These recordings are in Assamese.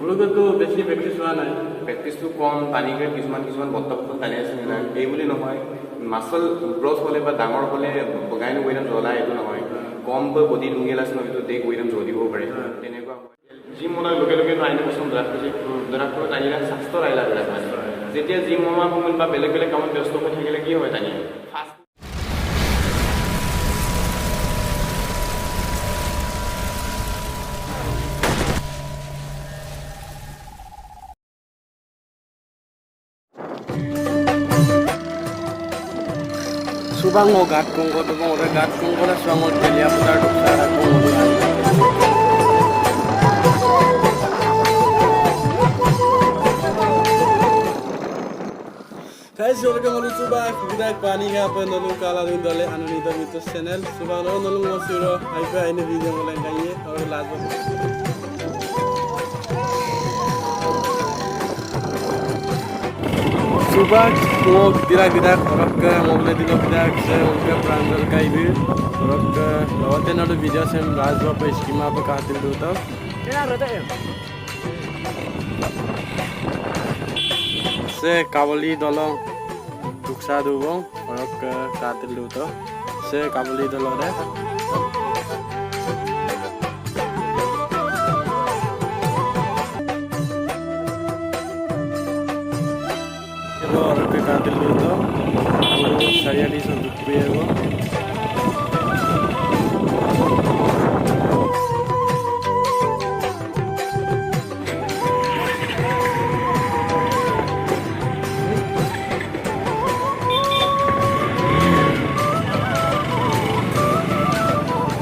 ব্লগতো বেছি প্ৰেক্টিছ হোৱা নাই প্ৰেক্টিছটো কম টানিকে কিছুমান বটক টানি আছে না এই বুলি নহয় মাছল গ্ৰথ হ'লে বা ডাঙৰ হ'লে বগাই নো একদম জ্বলাই এইটো নহয় কমকৈ বডি ডুঙেল আছে নহয় এইটো দেখ একদম জ্বলিব পাৰে তেনেকুৱা জিম মনাৰ লগে লগে আইনে বস্তু দৰাটো টানিলে স্বাস্থ্য আহিলা বিলাক মানে যেতিয়া জিম মনাৰ সময়ত বা বেলেগ বেলেগ কামত ব্যস্ত হৈ থাকিলে কি হয় টানি first subang mo gat kung ko tubong ora gat kung ko na subang mo kaya putar do sa kung mo guys welcome to subang bidak pani ga pa nalu kala din dole anunita mito channel subang no nalu mo siro ai pa ini video mo lang kaiye aur last subang mo bidak orang ke mobil di bidak saya orang berangkat kaibi orang ke lewat ada video saya raz apa skema apa katil dulu tau saya kawali dolong duksa dulu orang ke katil dulu tau saya kawali dolong deh orang ke katil dulu tau saya di sana dulu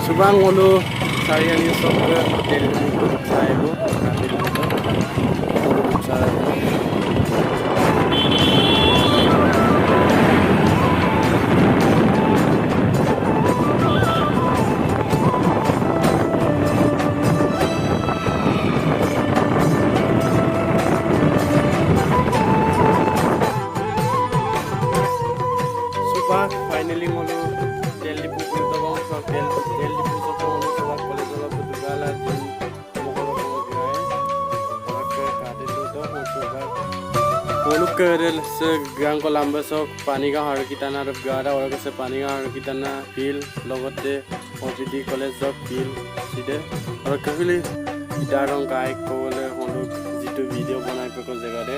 subang ulu saya ni sok ke hotel untuk saya bu nanti untuk saya subang finally mulu hotel di pukul tawang hotel Kerel segang kolam besok pani ka har kita na rab gara orang ke pani ka har kita na feel logote OPD college of feel side orang ke feel idarong kai kole holuk jitu video banai pe ko jaga de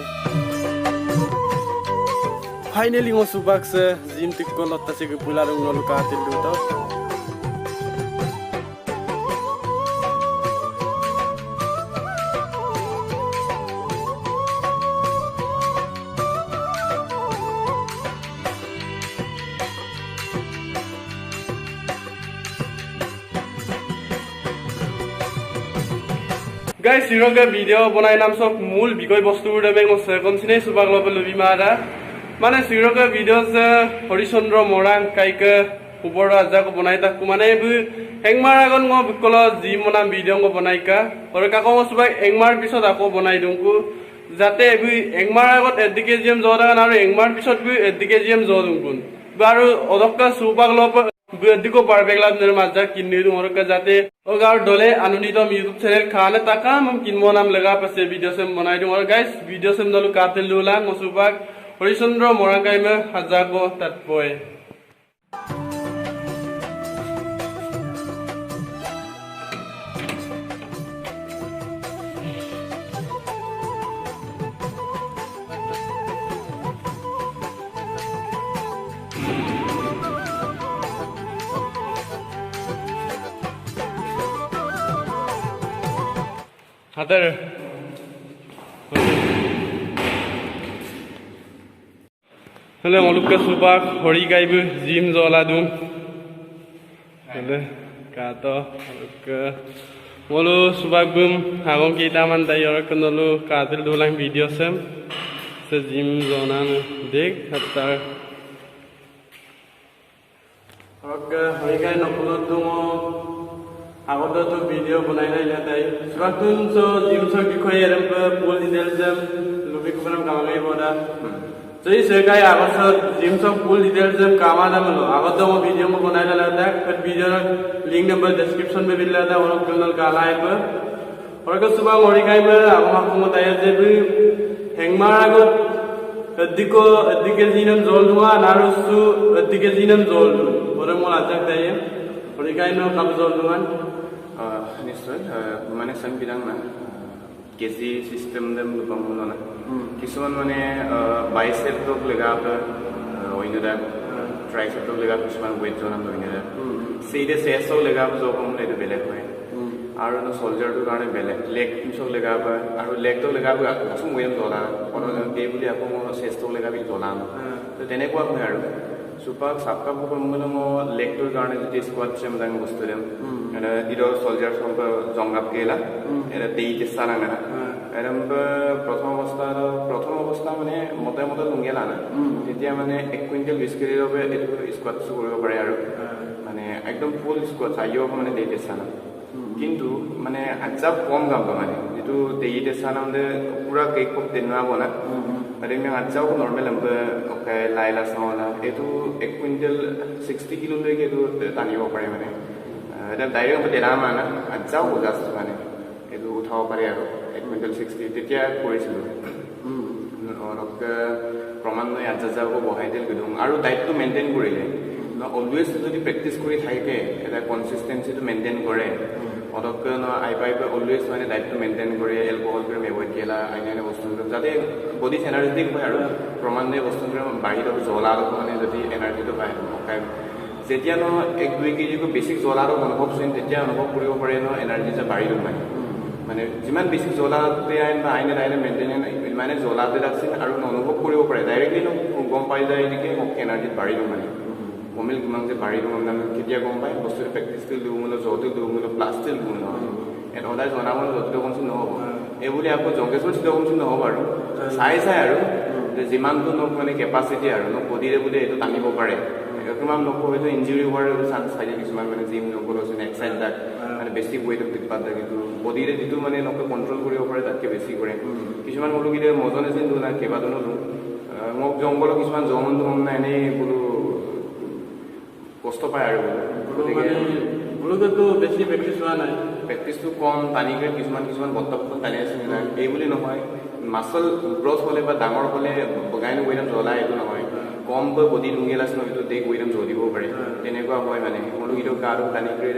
finally ngo subak se gym tik ko lotta se ke pularung nolu ka til du to guys zero ke video banai nam sok mul bikoi bostu urde mo sekon sine subak lobe lobi mara mane zero ke video se Horisondro morang kai ke ubor aja ko banai ta kumane bu engmar agon ngo bikolo ji monam video ngo banai ka ore ka ko subak engmar bisot ako banai dungku jate bu engmar agot edike jem jora na aro engmar bisot bu edike jem jodungkun baru odokka subak lobe बुद्धिको परबेगला मेरे माजा किन्नी दूँ और कजाते और गाँव डोले अनुनीत हम यूट्यूब चैनल खाने तक हम किन्मो नाम लगा पसे वीडियो से बनाई दूँ और गाइस वीडियो से हम काटे लूला मसुबाग हरिचंद्र मोरंगाई में हजार को तत्पोए हातर हेले मलुक के सुबाक हरि गाइब जिम जला दूं हेले कातो के मलु सुबाक बुम हागों kita man dai और कनलु कातिल दुलां वीडियो सेम से जिम जोना देख हातर और के हरि गाइ नकुल दूं আগতে তো ভিডিও বনাই নাই তাই সবাতুন সো জিম সো বিষয় এরম পুল ডিটেইলস জম লুবি কুবরাম কামাই বড়া जै सेकाय আগত জিম সো পুল ডিটেইলস জম কামা দামলো আগত মো ভিডিও মো বনাই লালা তা फिर वीडियो लिंक नंबर डिस्क्रिप्शन में मिल जाता और चैनल का live Orga subang orikai me agama kumo taya jebi hengmar agot dikel jol dua narusu dikel jol orang mau ajak taya orikai no kam jol duan নিশ্চয় মানে সংবিধান না কেজি সিস্টেম দেম লুপামুল না কিছুমান মানে বাইসেপ্টক লেগাপ ওইনদা ট্রাইসেপ্টক লেগাপ কিছুমান ওয়েট জনাম ওইনদা সেইদে সেসও লেগাপ জকম লেদে বেলেগ হয় আৰু ন সোলজাৰটোৰ কাৰণে বেলেগ লেগ পিছক লেগাপ আৰু লেগটো লেগাপ কিছু ওয়েট জলা কোনো দে বুলি আকৌ চেষ্টক লেগাবি জলাম তো তেনেকুৱা হয় আৰু সুপাক সাপকা বুকমুলো মো লেগটোৰ কাৰণে যদি স্কোৱাড চেম দাং বস্তু দেম ইডৰ সোলজাৰ সব জংগাপ কেলা এটা দেইতে সানা না এরম প্রথম অবস্থা মানে মতে লুঙ্গেলা না তেতিয়া মানে 1 কুইন্টাল 20 কেজিৰ বাবে এটো স্কোৱাড কৰিব পাৰে আৰু মানে একদম ফুল স্কোৱাড আইও মানে দেইতে সানা কিন্তু মানে আজা কম গাব মানে যেটো দেইতে সানা মানে পুরা কেক কপ দেনৱা বনা আৰু আমি আজাও নরমাল আম্ব ওকে লাইলা সাওলা এটো 1 কুইন্টাল 60 কিলো লৈকে এটো টানিব পাৰে মানে এটা ডাইৰেক্ট দেলা মানে আজাও জাস্ট মানে এটো উঠাব পাৰে আৰু 1 কুইন্টাল 60 তেতিয়া কৰিছিল অলপ ক্ৰমান্বয়ে আজাজাও বহাই দিল গদম আৰু ডাইটটো মেইনটেইন কৰিলে অলৱেজ যদি প্ৰেক্টিস কৰি থাকে এটা কনসিস্টেন্সিটো মেইনটেইন কৰে অলপ আই পাইপ অলৱেজ মানে ডাইটটো মেইনটেইন কৰে এলকহল কৰি এভয়েড কেলা আইনে বস্তু যাতে বডি এনাৰ্জেটিক হয় আৰু ক্ৰমান্বয়ে বস্তুবোৰ বাহিৰত জ্বলাৰ মানে যদি এনাৰ্জিটো পায় যেতিয়া ন 1-2 কেজিকো বেছিক জ্বলাৰ অনুভৱ চোন তেতিয়া অনুভৱ কৰিব পাৰে ন এনাৰ্জি যে বাঢ়ি গ'ল মানে যিমান বেছি জ্বলাতে আইন বা আইনে মেইনটেইন মানে জ্বলাতে ৰাখছিল আৰু অনুভৱ কৰিব পাৰে ডাইৰেক্টলি গম পাই যায় যে মোক এনাৰ্জি বাঢ়ি গ'ল মানে কমিল কিমান যে বাঢ়ি গ'ল মানে কেতিয়া গম পায় বস্তুটো প্ৰেক্টিছ কৰি দিওঁ য'তে দিওঁ প্লাষ্টিক দিওঁ এটা সদায় জনাব য'তে কমচি নহ'ব এইবুলি আকৌ জংকেশ্বৰ চিধা কমচি নহ'ব আৰু চাই আৰু যে যিমানটো মোক মানে কেপাচিটি আৰু ন বডিৰে বোলে এইটো টানিব পাৰে কিমান লোক হয়তো ইঞ্জুৰি হোৱাৰ চান্স থাকে কিছুমান মানে জিম নগ'লেও এক্সাৰচাইজ তাক মানে বেছি ৱেইটত দিগদাৰ থাকে কিন্তু বডিৰে যিটো মানে লোকে কণ্ট্ৰল কৰিব পাৰে তাতকৈ বেছি কৰে কিছুমান বোলো কি মজনে চিন্তু না কেইবাজনো মোক জংঘলৰ কিছুমান জমনটো নাই এনেই বোলো কষ্ট পায় আৰু বোলোকেতো বেছি প্ৰেক্টিছ হোৱা নাই প্ৰেক্টিছটো কম টানিকে কিছুমান বৰ্তমান টানি আছে না এই বুলি নহয় মাছল গ্ৰথ হ'লে বা ডাঙৰ হ'লে বগাইনো ৱেইটত জ্বলাই এইটো নহয় কম বডি লুঙ্গেল আছে নয়তো দেখ ওইৰকম জ্বলিব পাৰে তেনেকুৱা হয় মানে মনুগীটো গাটো টানি কৰি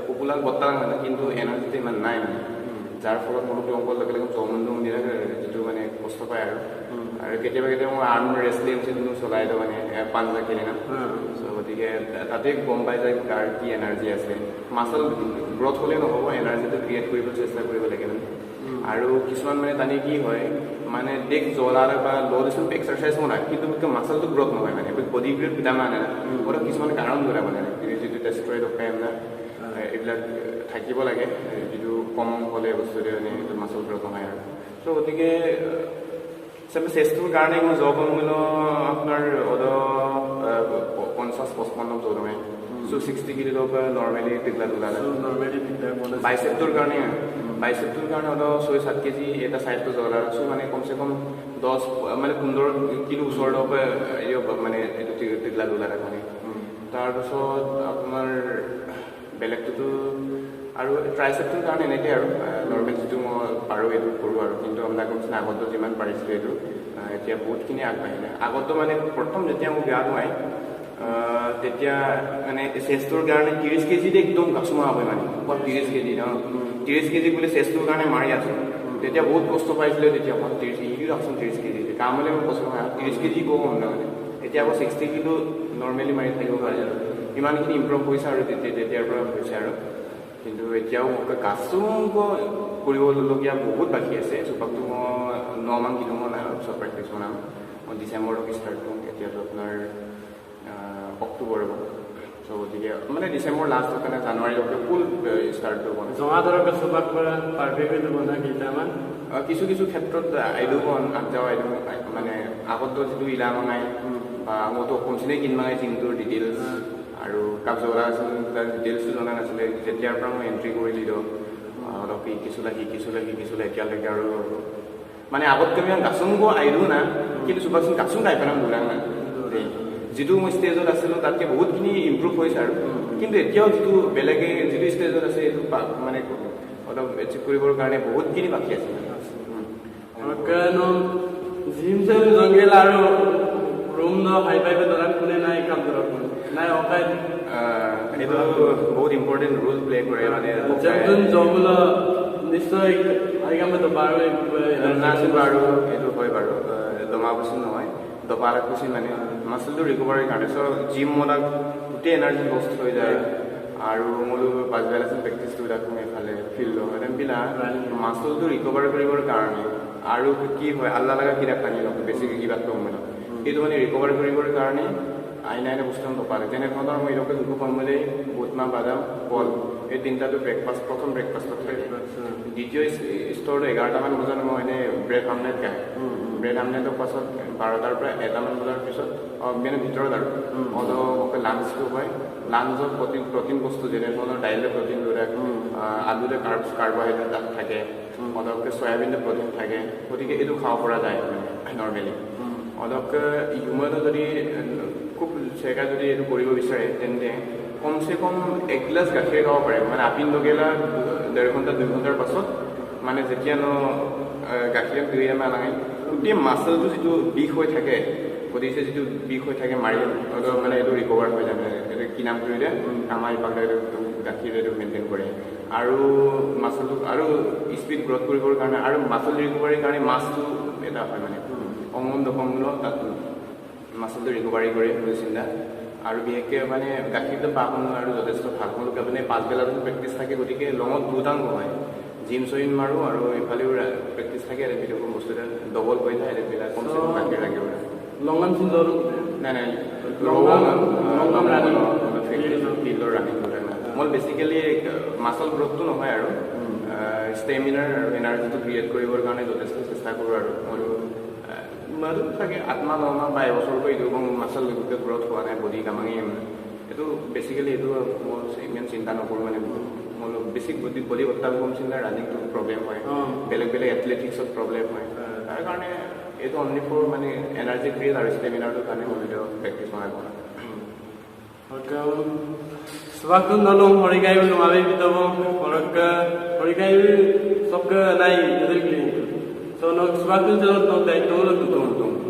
পপুলাৰ বত্তা মানে কিন্তু এনাৰ্জিটো ইমান নাই মানে যাৰ ফলত মনুটো অংক লগে লগে জমনটো দিলে যিটো মানে কষ্ট পায় আৰু কেতিয়াবা মই আৰ্ম ৰেষ্টলিং চিন্তু চলাই দিওঁ মানে পাঞ্জা খেলি না গতিকে তাতে গম পাই যায় কাৰ কি এনাৰ্জি আছে মাছল গ্ৰথ হ'লে নহ'ব এনাৰ্জিটো ক্ৰিয়েট কৰিব চেষ্টা কৰিব লাগে মানে আৰু কিছুমান মানে টানি কি হয় মানে দেখ জ্বলাৰ বা ল' ডিচন এক্সাৰচাইজ নহয় কিন্তু মাছলটো গ্ৰথ নহয় মানে বডি গ্ৰেড ভিটামিন আনে না ওটা কিছুমান কাৰণ ধৰা মানে যিটো টেষ্টৰেট অপেন না এইবিলাক থাকিব লাগে যিটো কম হ'লে বস্তুটো মানে মাছল গ্ৰথ নহয় আৰু ত' গতিকে চেষ্টটোৰ কাৰণে মই জব মূল্য আপোনাৰ 50-55 জব হয় সো 60 কিলো নৰ্মেলি টিকলা তোলা বাইসেপ্টৰ কাৰণে হলো 6-7 কেজি এটা সাইডটো জ্বলা সো মানে কমসে কম 10 মানে 15 কিলো ওচৰত মানে এইটো টিকলা তোলা ৰাখে তাৰপিছত আপোনাৰ বেলেগটো আৰু ট্ৰাইচেপ্টৰ কাৰণে এনেকৈ আৰু নৰ্মেল যিটো মই পাৰোঁ এইটো কৰোঁ আৰু কিন্তু আপোনাৰ কৈছে আগতো যিমান পাৰিছিলোঁ এইটো এতিয়া বহুতখিনি আগবাঢ়িলে আগতো মানে প্ৰথম যেতিয়া মোক বেয়া নহয় তেতিয়া মানে চেষ্টৰ কাৰণে 30 কেজিতে একদম কাচুমা হয় মানে 30 কেজি 30 কেজি বুলি চেষ্টৰ কাৰণে মাৰি আছোঁ তেতিয়া বহুত কষ্ট পাইছিলোঁ তেতিয়া 30 কেজি কাম হ'লে মোৰ কষ্ট নহয় 30 কেজি কম মানে এতিয়া আকৌ 60 কিলো নৰ্মেলি মাৰি থাকিব পাৰে আৰু ইমানখিনি ইম্প্ৰুভ হৈছে আৰু তেতিয়াৰ পৰা হৈছে আৰু কিন্তু এতিয়াও মোক কাচুম কৰিবলগীয়া বহুত বাকী আছে চুপাকটো মই 9 মান কিলো মই চব প্ৰেক্টিছ বনাম মই ডিচেম্বৰত ষ্টাৰ্ট কৰিম এতিয়াতো আপোনাৰ অক্টোবৰ চ' গতিকে মানে ডিচেম্বৰ লাষ্টৰ কাৰণে জানুৱাৰীলৈকে ফুল ষ্টাৰ্টটো বনাম জমা ধৰক চুপাক পৰা পাৰফেক্টলি বনা কেইটামান কিছু ক্ষেত্ৰত আইডো আনযাওঁ আইডো মানে আগতো যিটো ইলা মনাই বা মইতো অসমচিনে কিনমাই জিমটোৰ ডিটেইলছ আৰু কাপ জ্বলা আছিল তাৰ ডিটেইলছটো জনা নাছিলে যেতিয়াৰ পৰা মই এণ্ট্ৰি কৰি দিলোঁ অলপ শিকিছোঁ এতিয়ালৈকে আৰু মানে আগতকৈ আমি গাচুংক আইডো না কিন্তু চুপাকচোন গাচুং গাই পেলাই নোলাং না যিটো মই ষ্টেজত আছিলোঁ তাতকৈ বহুতখিনি ইম্প্ৰুভ হৈছে আৰু কিন্তু এতিয়াও যিটো বেলেগে যিটো ষ্টেজত আছে এইটো মানে অলপ এচিভ কৰিবৰ কাৰণে বহুতখিনি বাকী আছে জিম চেম জংগল আৰু ৰুম ন হাই ফাই দৰান কোনে নাই কাম কৰা নাই অকাই এইটো বহুত ইম্পৰ্টেণ্ট ৰোল প্লে কৰে মানে যেন জমলা নিশ্চয় আইগামে বাৰু নাছিল বাৰু এইটো হয় বাৰু দমা কুচিন নহয় দপাৰা কুচিন মানে মাচলটো ৰিকভাৰীৰ কাৰণে চ' জিম মলাক গোটেই এনাৰ্জি লষ্ট হৈ যায় আৰু মোৰো পাছবেলা প্ৰেক্টিছটো ৰাখোঁ এইফালে ফিল্ডত এনেবিলাক মাচলটো ৰিকভাৰ কৰিবৰ কাৰণে আৰু কি হয় আল্লাহ লগা কিতাপ টানি লওঁ বেছিকৈ কিবাটো সময়ত সেইটো মানে ৰিকভাৰ কৰিবৰ কাৰণে আইনা বস্তু নপালে তেনেধৰণৰ মই এইটোকে যোনটো কমলে বুটমাহ বাদাম কল এই তিনিটাটো ব্ৰেকফাষ্ট প্ৰথম ব্ৰেকফাষ্টত থাকে দ্বিতীয় ষ্টৰটো 11টামান বজাত মই এনেই ব্ৰেড আমলেট খায় ব্ৰেড আমলেটৰ পাছত 12টাৰ পৰা 1টামান বজাৰ পিছত মানে ভিতৰত আৰু অলপ লাঞ্চটো হয় লাঞ্চত প্ৰটিন বস্তু যেনেধৰণৰ দাইলে প্ৰটিন লৈ আলুতে কাৰ্বহাইড্ৰেট থাকে অলপকৈ চয়াবিনতে প্ৰটিন থাকে গতিকে এইটো খাব পৰা যায় নৰ্মেলি অলপকৈ হিউমেনো যদি খুব চেকা যদি এইটো কৰিব বিচাৰে তেন্তে কমচে কম 1 গিলাচ গাখীৰ খাব পাৰে মানে আপিন লগেলা 1.5 ঘণ্টা 2 ঘণ্টাৰ পাছত মানে যেতিয়া গাখীৰ দুই নালাগে গোটেই মাচলটো যিটো বিষ হৈ থাকে গতিকে যিটো বিষ হৈ থাকে মাৰি মানে এইটো ৰিকভাৰ হৈ যায় এইটো কি নাম কৰিলে আমাৰ ইফালে গাখীৰ এইটো মেইনটেইন কৰে আৰু মাচলটো আৰু স্পীড গ্ৰথ কৰিবৰ কাৰণে আৰু মাচল ৰিকভাৰীৰ কাৰণে মাছটো এটা হয় মানে অমূল দশমূল তাত মাচলটো ৰিকভাৰী কৰে চিন্তা আৰু বিশেষকৈ মানে গাখীৰটো পাব আৰু যথেষ্ট ভাল তেওঁলোকে আপুনি পাছবেলাটো প্ৰেক্টিছ থাকে গতিকে লঙত দুটাংগ হয় জিম চইম মাৰোঁ আৰু এইফালেও প্ৰেক্টিছ থাকে ভিডিঅ' বস্তু এটা ডবল হৈ যায় এইবিলাক কমচে কম গাখীৰ লাগিব লংগান চিন্তা নাই নাই ফিল্ডৰ ৰানিং কৰে মই বেচিকেলি মাচল গ্ৰথটো নহয় আৰু ষ্টেমিনাৰ আৰু এনাৰ্জিটো ক্ৰিয়েট কৰিবৰ কাৰণে যথেষ্ট চেষ্টা কৰোঁ আৰু মই চাগে 8 মাহ 9 মাহ বা এবছৰকৈ এইটো মাচল গ্ৰথ হোৱা নাই বডি কামাঙি এইটো বেচিকেলি এইটো মই ইমান চিন্তা নকৰোঁ মানে মোৰ বেছিক বডি অত্যাধিক চিন্তা ৰানিংটো প্ৰব্লেম হয় বেলেগ বেলেগ এথলেটিক্সত প্ৰব্লেম হয় তাৰ কাৰণে এইটো অনলি ফৰ মানে এনাৰ্জি ক্ৰিয়েট আৰু ষ্টেমিনাৰটোৰ কাৰণে মই ভিডিঅ' প্ৰেক্টিছ বনাই কৰা Sebab nolong horigai belum ada kita bang, horigai sok naik jadi gini. So nak sebab tu jangan nak daik tolong tu.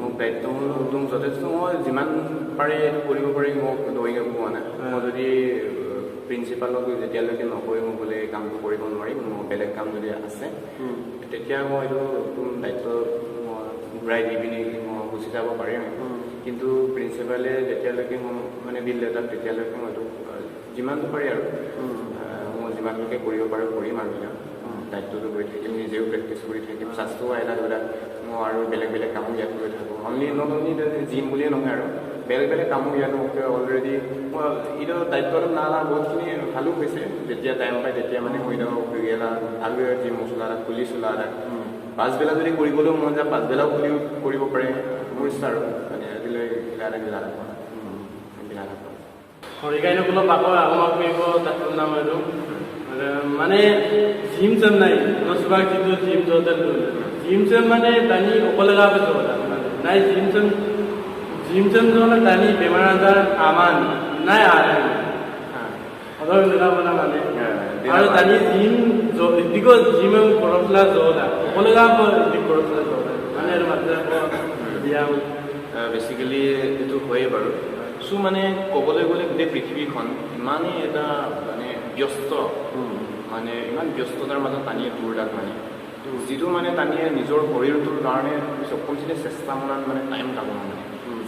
মোক দায়িত্বমূলক যথেষ্ট মই যিমান পাৰে এইটো কৰিব পাৰি মোক দৌৰিব পোৱা নাই মই যদি প্ৰিন্সিপালক যেতিয়ালৈকে নকৰি মোক বোলে কামটো কৰিব নোৱাৰিম মোৰ বেলেগ কাম যদি আছে তেতিয়া মই এইটো দায়িত্ব মই ঘূৰাই দি পিনি মই গুচি যাব পাৰিম কিন্তু প্ৰিন্সিপালে যেতিয়ালৈকে মই মানে বিল লেটাৰ তেতিয়ালৈকে মই এইটো যিমানটো পাৰি আৰু মই যিমানলৈকে কৰিব পাৰোঁ কৰিম আৰু দায়িত্বটো কৰি থাকিম নিজেও প্ৰেক্টিছ কৰি থাকিম স্বাস্থ্য আইলা ধৰা মই আৰু বেলেগ বেলেগ কামো ইয়াত কৰি থাকোঁ অনলি নট অনলি জিম বুলিয়ে নহয় আৰু বেলেগ বেলেগ কামো ইয়াত মোক অলৰেডি মই এইটো দায়িত্ব অলপ নালা বহুতখিনি ভালো হৈছে যেতিয়া টাইম পায় তেতিয়া মানে মই গেলা আৰু জিম মছলা খুলি চলা পাছবেলা যদি কৰিবলৈও মন যায় পাছবেলাও খুলিও কৰিব পাৰে মোৰ ইচ্ছা আৰু মানে আজিলৈ গিলা horigai nak kalau pakai awak mego tak pernah itu mana gym sem naik, sebab itu gym jodoh tu. Gym sem mana tani opalaga betul naik gym sem jodoh tani bemaran aman naik ada. Ada yang mana mana. Ada tani gym jodoh, itu gym yang korosla jodoh, opalaga pun itu korosla jodoh. Mana ada macam dia. Basically itu হয় বাৰু সো মানে ক'বলৈ গ'লে গোটেই পৃথিৱীখন ইমানেই এটা মানে ব্যস্ত মানে ইমান ব্যস্ততাৰ মাজত টানিয়ে দৌৰাক মানে যিটো মানে টানিয়ে নিজৰ শৰীৰটোৰ কাৰণে সক্ষমচিনে চেষ্টা মনাত মানে টাইম পাব মানে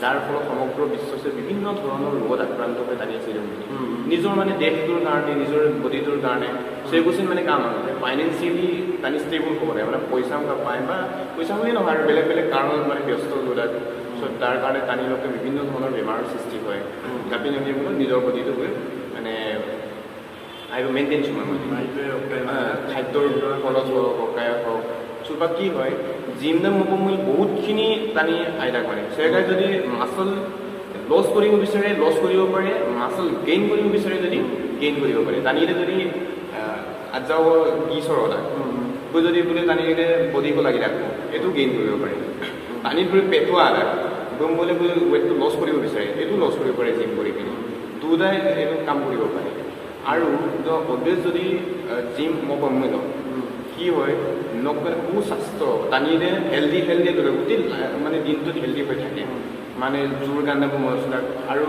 যাৰ ফলত সমগ্ৰ বিশ্বতে বিভিন্ন ধৰণৰ ৰোগত আক্ৰান্ত হৈ টানিছিল নিজৰ মানে দেহটোৰ কাৰণে নিজৰ বডিটোৰ কাৰণে সেইগুচিন মানে কাম মানে ফাইনেন্সিয়েলি টানি ষ্টেবল হ'ব লাগে মানে পইচা পায় বা পইচা বুলি নহয় আৰু বেলেগ বেলেগ কাৰণত মানে ব্যস্ত দৌৰাক তাৰ কাৰণে টানি লোকে বিভিন্ন ধৰণৰ বেমাৰৰ সৃষ্টি হয় জাপি নদীবোৰত নিজৰ বডিটো গৈ মানে আৰু মেইনটেইন খাদ্যৰ ফলত হওক ককায়ক হওক চোপা কি হয় জিমনাম মুকমূল বহুতখিনি টানি আইডা কৰে সেইকাৰণে যদি মাচল লছ কৰিব বিচাৰে লছ কৰিব পাৰে মাচল গেইন কৰিব বিচাৰে যদি গেইন কৰিব পাৰে টানিলে যদি আজাও গিছৰ অদা যদি বোলে টানিলে বডিক লাগি ৰাখোঁ এইটো গেইন কৰিব পাৰে টানিত বোলে পেটোৱা আদা গম বোলে ৱেটটো লছ কৰিব বিচাৰে এইটো লছ কৰিব পাৰে জিম কৰি পিনি দুটাই এইটো কাম কৰিব পাৰে আৰু অলৱেজ যদি জিম মই কম লওঁ কি হয় নকৰে বহু স্বাস্থ্য টানিলে হেল্ডি ধৰে গোটেই মানে দিনটোত হেল্ডি হৈ থাকে মানে জোৰ কাৰণে মছলা আৰু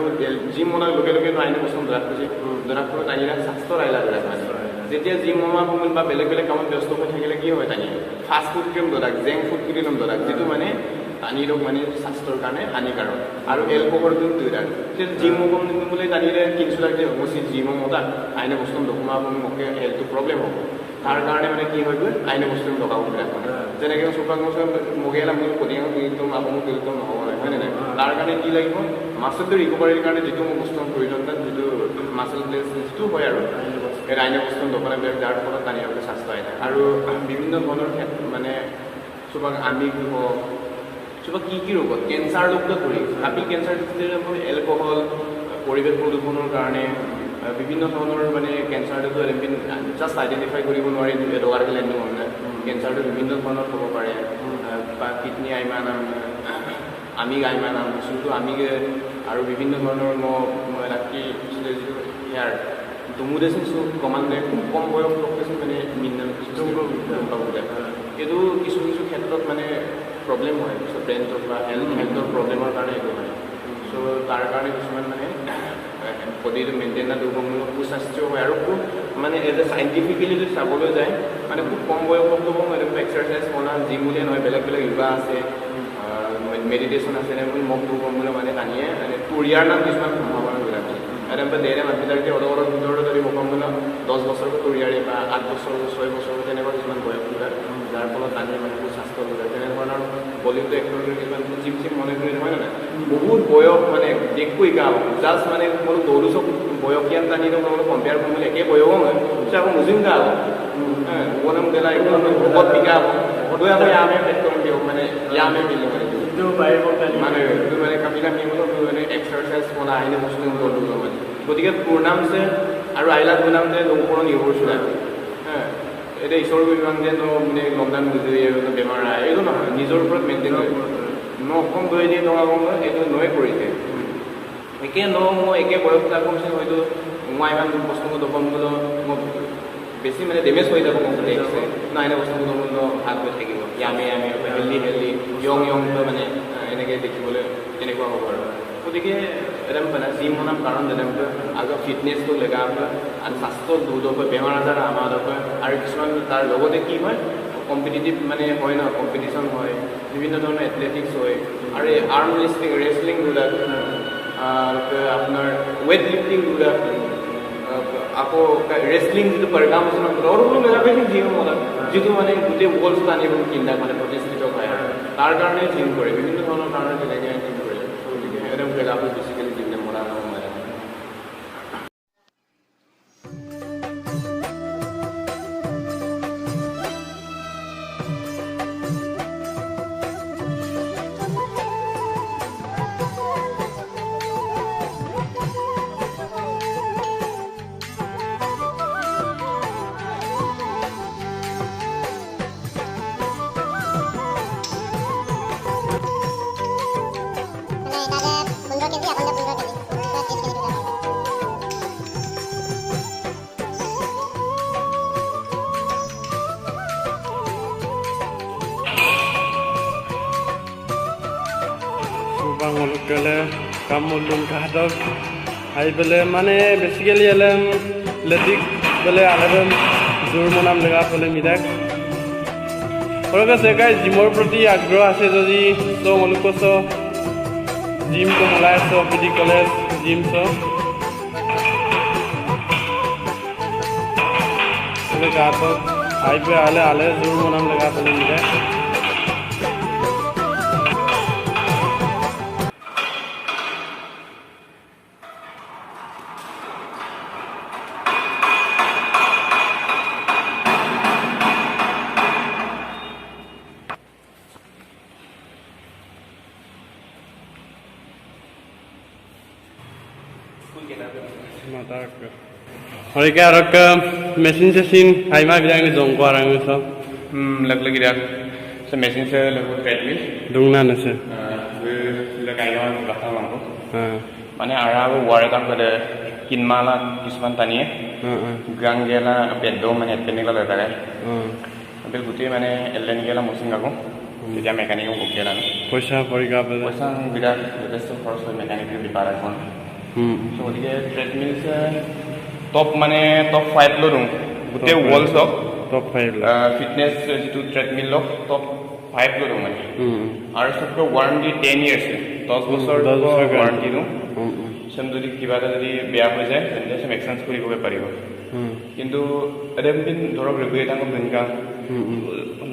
জিম মনাৰ লগে লগে আইনে বস্তু ধৰাক খুজি ধৰাক ফলত টানিলে স্বাস্থ্য ৰাইলা ধৰাক মানে যেতিয়া জিম মনা সময়ত বা বেলেগ বেলেগ কামত ব্যস্ত হৈ থাকিলে কি হয় টানি ফাষ্ট ফুড ক্ৰীম ধৰাক জেংক ফুড ক্ৰীম ধৰাক যিটো মানে টানি ৰোগ মানে স্বাস্থ্যৰ কাৰণে হানিকাৰক আৰু এলকহল দুইটা জিম কম বোলে টানিলে কিনছো লাগে অৱশ্যে জিম মতা আইনে বস্তু দোকমা মোকে হেল্থটো প্ৰব্লেম হ'ব তাৰ কাৰণে মানে কি হৈ গৈ আইনে বস্তু লগাব বিলাক মানে যেনেকৈ চোপাং মগিয়ালা মোৰ কদিয়াং দিলটো আপমো দিলটো নহ'ব নাই হয় নাই তাৰ কাৰণে কি লাগিব মাছলটো ৰিকভাৰীৰ কাৰণে যিটো মোৰ বস্তুৰ প্ৰয়োজন যিটো মাছল প্লেছ যিটো হয় আৰু সেই আইনে বস্তু দোকানবিলাক যাৰ ফলত টানিবলৈ স্বাস্থ্য আহি থাকে আৰু বিভিন্ন ধৰণৰ মানে চোপাং আমিষ হওক চোপা কি ৰোগত কেঞ্চাৰ ৰোগটো ধৰি হাপি কেঞ্চাৰ এলকহল পৰিৱেশ প্ৰদূষণৰ কাৰণে বিভিন্ন ধৰণৰ মানে কেঞ্চাৰটো জাষ্ট আইডেণ্টিফাই কৰিব নোৱাৰি এডোৱাৰকে লেণ্ড মানে কেঞ্চাৰটো বিভিন্ন ধৰণৰ হ'ব পাৰে বা কিডনি আইমা নাম আমিগ আইমা নাম যোনটো আমিগে আৰু বিভিন্ন ধৰণৰ ৰাখি যিটো ইয়াৰ ডুমুদেচোন কমাণ্ডে খুব কম বয়স লোকেচোন মানে মিনাৰেল এইটো কিছু ক্ষেত্ৰত মানে প্ৰব্লেম হয় ব্ৰেইনটোত বা হেল্থৰ প্ৰব্লেমৰ কাৰণে এইটো হয় চ' তাৰ কাৰণে কিছুমান মানে বডিটো মেইনটেইন দুৰ্বলমূলক সুস্বাস্থ্য হয় আৰু খুব মানে এজ এ চাইণ্টিফিকেলি যদি চাবলৈ যায় মানে খুব কম বয়সত এক্সাৰচাইজ কৰা জিম বুলিয়ে নহয় বেলেগ বেলেগ য়োগা আছে মেডিটেশ্যন আছে এনেকৈ মগ দুৰ্বলমূলক মানে টানিয়ে মানে তুৰিয়াৰ নাম কিছুমান সম্ভাৱনাবিলাক আছে এনেকৈ ডেৰে মানুহবিলাকে অলপ ভিতৰতে যদি মোকামূল 10 বছৰকৈ তুৰিয়াৰে বা 8 বছৰ 6 বছৰ তেনেকুৱা কিছুমান বয়সবিলাক যাৰ ফলত টানিয়ে মানে সুস্বাস্থ্য হৈ যায় তেনেধৰণৰ বলিউড এক্টৰবিলাক কিছুমান জিম মনে কৰি নহয় নাই বহুত বয়স মানে দেখুই গাওঁ জাষ্ট মানে কোনো দৌৰোচক বয়সীয়ান টানিলে কোনো কম্পেয়াৰ কৰিবলৈ একে বয়সো হয় আকৌ মুজিম গা হ'ব ওপৰম গেলা একদম ভকত বিকা হ'ব সদৈ আকৌ ইয়ামে পেট্ৰল দিয়ক মানে ইয়ামে মিলে মানে মানে কামিলা মিমলো মানে এক্সাৰচাইজ কৰা আহিলে বস্তু গ'লো মানে গতিকে পূৰ্ণামছে আৰু আইলা পূৰ্ণামছে ওপৰত নিৰ্ভৰশীল হ্যাঁ এটা ঈশ্বৰ বিভাগ যে মানে লকডাউন বুজি বেমাৰ আহে এইটো নহয় নিজৰ ওপৰত মেইনটেইন কৰিব নকম গৈ দিয়ে টকা কম এইটো নয়ে কৰিছে একে মই একে বয়স কৰিছে হয়তো মই ইমান বস্তু দোকানগুলো মই বেছি মানে ডেমেজ হৈ যাব কম দেখিছে নাই এনে বস্তু দোকানগুলো ভাল হৈ থাকিব ইয়ামে হেল্ডি য়ংটো মানে এনেকৈ দেখিবলৈ তেনেকুৱা হ'ব আৰু গতিকে একদম মানে জিম বনাম কাৰণ যেনেকৈ আগৰ ফিটনেছটো লেগা আৰু স্বাস্থ্য দূৰকৈ বেমাৰ আজাৰ আমাৰ আৰু কিছুমান তাৰ লগতে কি হয় কম্পিটিটিভ মানে হয় ন কম্পিটিশ্যন হয় বিভিন্ন ধৰণৰ এথলেটিক্স হয় আৰু এই আৰ্ম ৰেচলিংবিলাক আপোনাৰ ৱেইট লিফটিংবিলাক আকৌ ৰেচলিং যিটো পাৰগাম আছে দৌৰবোৰ মেলাকৈ জিম মনত যিটো মানে গোটেই ৱৰ্ল্ড টানিব চিন্তা মানে প্ৰতিষ্ঠিত হয় আৰু তাৰ কাৰণে জিম কৰে বিভিন্ন ধৰণৰ কাৰণে তেনেকৈ জিম কৰে গতিকে একদম বেলাবোৰ বেছিকেলি জিম মৰা নহয় muluk kele kam mulung kahdok hai bele mane basically alam ledik bele alam jor monam lega pole midak oroga sekai jimor proti agroh ase jodi so muluk so gym ko mulai so pd college gym so ole kahdok hai be ale jor monam lega pole midak Mereka arok mesin haima bilang ni jongko arang itu. Lagi dia, se mesin se lagu treadmill. Dungna nase. Lagai orang belakang lampu. Mana arah workout pada kinmala kisman tani. Ganggela pedo mana pening lah lada. বেল গোটেই মানে এলেনিকেলা মচিং আকৌ তেতিয়া মেকানিকক বকিয়ে লাগে পইচা পৰিকা পেলাই পইচা বিৰাট যথেষ্ট খৰচ হয় মেকানিকেল বিপাৰ এখন গতিকে ট্ৰেডমিলছ টপ 5 লৈ দিওঁ গোটেই ৱৰ্ল্ডছক টপ 5 ফিটনেছ যিটো ট্ৰেডমিলক টপ 5 লৈ দিওঁ মানে আৰু চবকৈ ৱাৰেণ্টি 10 years 10 বছৰ ৱাৰেণ্টি দিওঁ চেম যদি কিবা এটা যদি বেয়া হৈ যায় তেন্তে চেম এক্সচেঞ্জ কৰিবগৈ পাৰিব কিন্তু এদিন ধৰক ৰেগুলেটাৰক বেনকা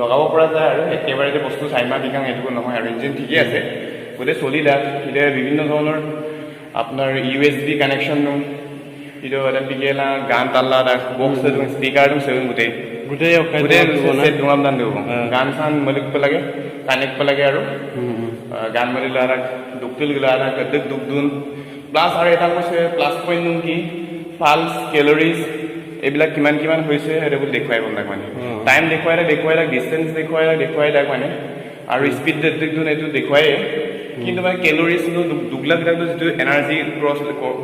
লগাব পৰা যায় আৰু একেবাৰে যে বস্তু চাইমা বিকাং এইটো নহয় আৰু ইঞ্জিন ঠিকেই আছে গোটেই চলি লাগ এতিয়া বিভিন্ন ধৰণৰ আপোনাৰ USB কানেকশ্যন দিওঁ কিন্তু এটা পিকেলা গান তাল্লা বক্স স্পিকাৰ দিওঁ চেভেন গোটেই সেট ধোঁৱাম দান দিব গান চান মলিব লাগে কানেক্ট লাগে আৰু গান মাৰিলে আৰু দুখটিল গ'লে আৰু গদ্দিক দুখ দুন প্লাছ আৰু এটা কৈছে প্লাছ পইণ্ট দিওঁ কি ফালছ কেলৰিজ এইবিলাক কিমান কিমান হৈছে সেইবোৰ দেখুৱাই গ'ল তাক মানে টাইম দেখুৱাই লাগ ডিষ্টেঞ্চ দেখুৱাই লাগ মানে আৰু স্পীড দিওঁ এইটো দেখুৱায়ে কিন্তু মানে কেলৰিজ দুগলাবিলাক যিটো এনাৰ্জি ক্ৰছ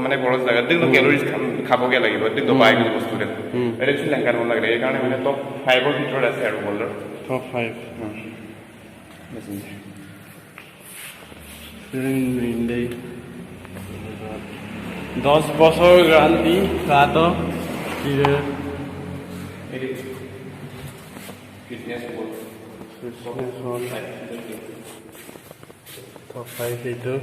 মানে খৰচ লাগে কিন্তু কেলৰিজ খাবগৈ লাগিব এইটো দবাই গ'ল বস্তুটো এইটো লেংকাৰ হ'ব লাগে সেইকাৰণে মানে টপ 5ৰ ভিতৰত আছে আৰু ৱৰ্ল্ডৰ টপ 5 10 বছৰ গান্তি কাট ফিটনেছ টপ 5 এইটো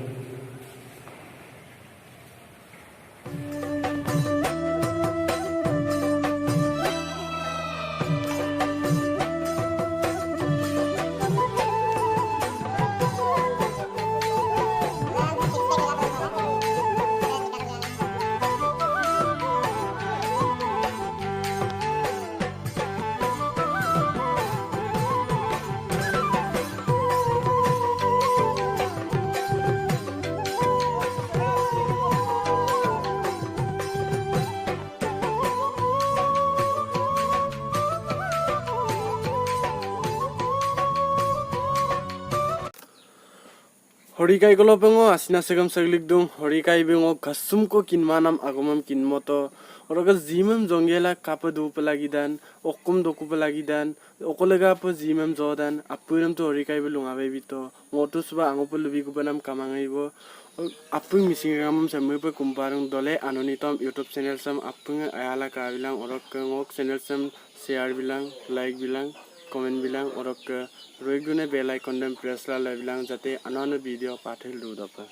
Horikai kalau pengo asina segam seglik dong horikai pengo kasum ko kinmanam agomam kinmoto oroga zimam jongela kapa du pelagi dan okum doku pelagi dan okolega po zimam jodan apuram to horikai belunga bebito ngoto suba angopo lubi kubanam kamangaibo apung missing ramam sampai pe kumparang dole anonitom YouTube channel sam apung ayala ka bilang orok ngok channel sam share bilang like bilang comment bilang orok roigune bell icon dem press la bilang jate anano video pathil du dapa